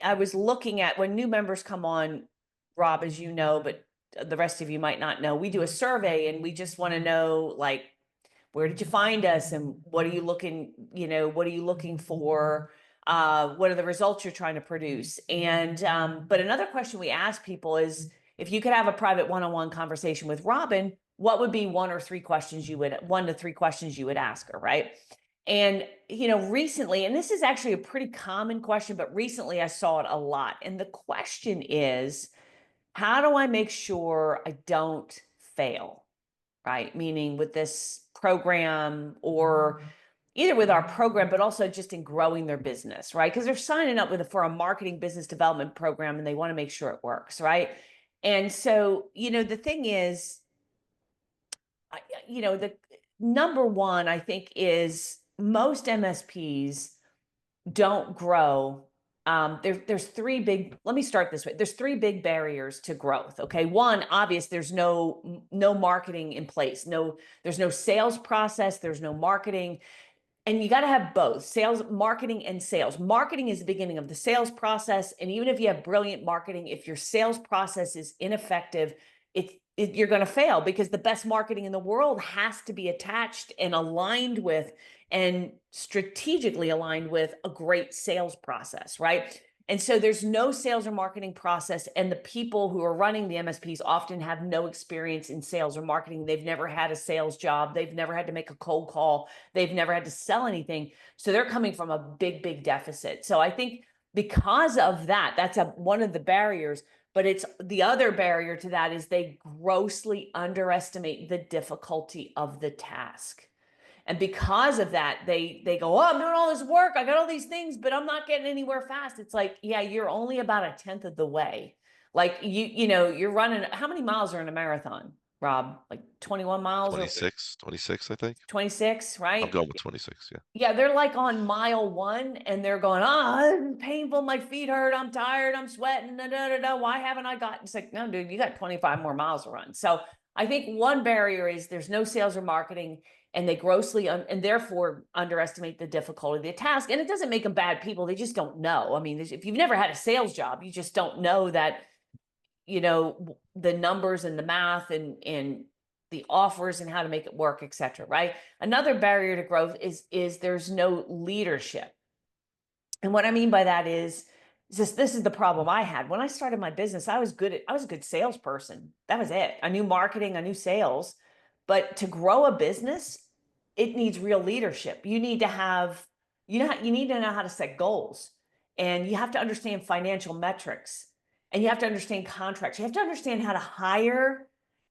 I was looking at when new members come on, Rob, as you know, but the rest of you might not know, we do a survey and we just want to know, like, where did you find us and what are you looking, what are you looking for? What are the results you're trying to produce? And but another question we ask people is, if you could have a private one-on-one conversation with Robin, what would be one to three questions you would ask her, right? And recently, and this is actually a pretty common question, but recently I saw it a lot. And the question is, how do I make sure I don't fail? Right? Meaning with this program, or either with our program, but also just in growing their business, right? Because they're signing up for a marketing business development program and they want to make sure it works, right? And so, the thing is, the number one, I think, is most MSPs don't grow. There's three big, let me start this way. There's three big barriers to growth. Okay. One, obvious, there's no marketing in place. There's no sales process. There's no marketing. And you got to have both sales, marketing, and sales. Marketing is the beginning of the sales process. And even if you have brilliant marketing, if your sales process is ineffective, you're going to fail, because the best marketing in the world has to be attached and aligned with and strategically aligned with a great sales process, right? And so there's no sales or marketing process. And the people who are running the MSPs often have no experience in sales or marketing. They've never had a sales job. They've never had to make a cold call. They've never had to sell anything. So they're coming from a big, big deficit. So I think because of that, that's one of the barriers. But it's the other barrier to that is they grossly underestimate the difficulty of the task. And because of that, they go, oh, I'm doing all this work. I got all these things, but I'm not getting anywhere fast. It's like, yeah, you're only about a tenth of the way. Like you're running, how many miles are in a marathon, Rob? Like 21 miles or 26, I think. 26, I'm right? going with 26. Yeah. Yeah, they're like on mile one and they're going, oh, this is painful. My feet hurt. I'm tired. I'm sweating. Da, da, da, da. Why haven't I got? It's like, no, dude, you got 25 more miles to run. So I think one barrier is there's no sales or marketing, and they grossly and therefore underestimate the difficulty of the task. And it doesn't make them bad people. They just don't know. I mean, if you've never had a sales job, you just don't know that, the numbers and the math and the offers and how to make it work, et cetera, right? Another barrier to growth is there's no leadership. And what I mean by that is this is the problem I had. When I started my business, I was a good salesperson. That was it. I knew marketing, I knew sales. But to grow a business, it needs real leadership. You need to have, you need to know how to set goals, and you have to understand financial metrics, and you have to understand contracts. You have to understand how to hire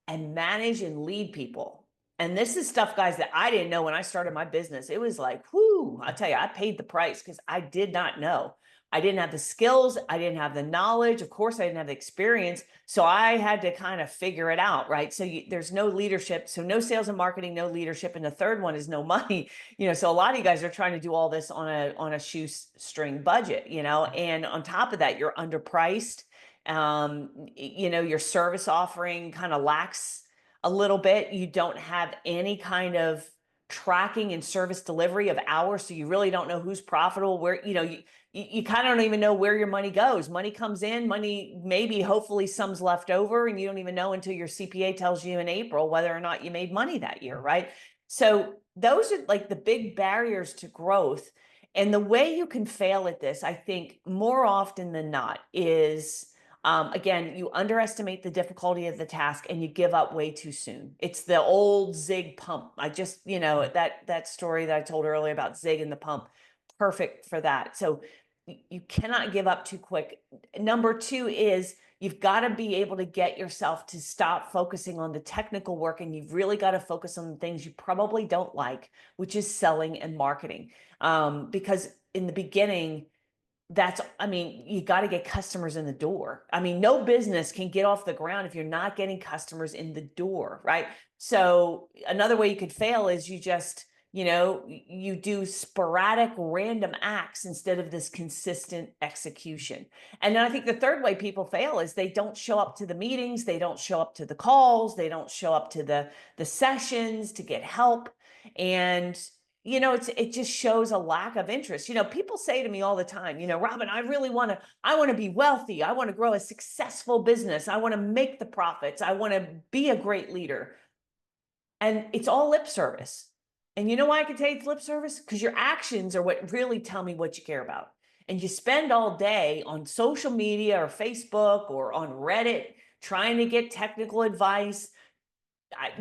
and manage and lead people. And this is stuff, guys, that I didn't know when I started my business. It was like, whoo, I tell you, I paid the price because I did not know. I didn't have the skills. I didn't have the knowledge. Of course, I didn't have the experience. So I had to kind of figure it out, right? So there's no leadership. So no sales and marketing, no leadership. And the third one is no money. So a lot of you guys are trying to do all this on a shoestring budget, and on top of that, you're underpriced. Your service offering kind of lacks a little bit. You don't have any kind of tracking and service delivery of hours. So you really don't know who's profitable, where, you kind of don't even know where your money goes. Money comes in, money, maybe hopefully some's left over, and you don't even know until your CPA tells you in April whether or not you made money that year, right? So those are like the big barriers to growth. And the way you can fail at this, I think more often than not, is again, you underestimate the difficulty of the task and you give up way too soon. It's the old Zig pump. I just, that story that I told earlier about Zig and the pump, perfect for that. So you cannot give up too quick. Number two is you've got to be able to get yourself to stop focusing on the technical work, and you've really got to focus on the things you probably don't like, which is selling and marketing. Because in the beginning, you got to get customers in the door. I mean, no business can get off the ground if you're not getting customers in the door, right? So another way you could fail is you do sporadic random acts instead of this consistent execution. And then I think the third way people fail is they don't show up to the meetings, they don't show up to the calls, they don't show up to the sessions to get help. And you know, it just shows a lack of interest. You know, people say to me all the time, you know, Robin, I want to be wealthy. I want to grow a successful business. I want to make the profits. I want to be a great leader. And it's all lip service. And you know why I can tell you it's lip service? Because your actions are what really tell me what you care about. And you spend all day on social media or Facebook or on Reddit trying to get technical advice,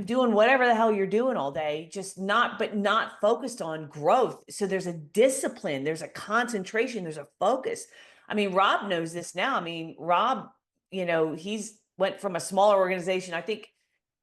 doing whatever the hell you're doing all day, just not focused on growth. So there's a discipline, there's a concentration, there's a focus. I mean, Rob knows this now. I mean, Rob, you know, he's went from a smaller organization. I think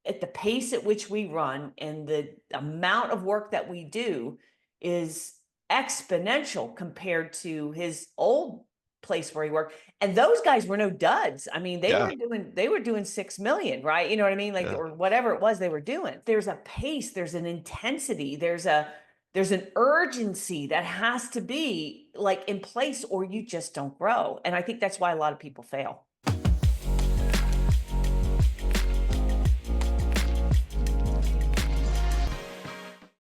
at the pace at which we run and the amount of work that we do is exponential compared to his old place where he worked. And those guys were no duds. I mean, Yeah, they were doing 6 million, right? You know what I mean? Like, yeah. or whatever it was they were doing. There's a pace, there's an intensity, there's an urgency that has to be like in place or you just don't grow. And I think that's why a lot of people fail.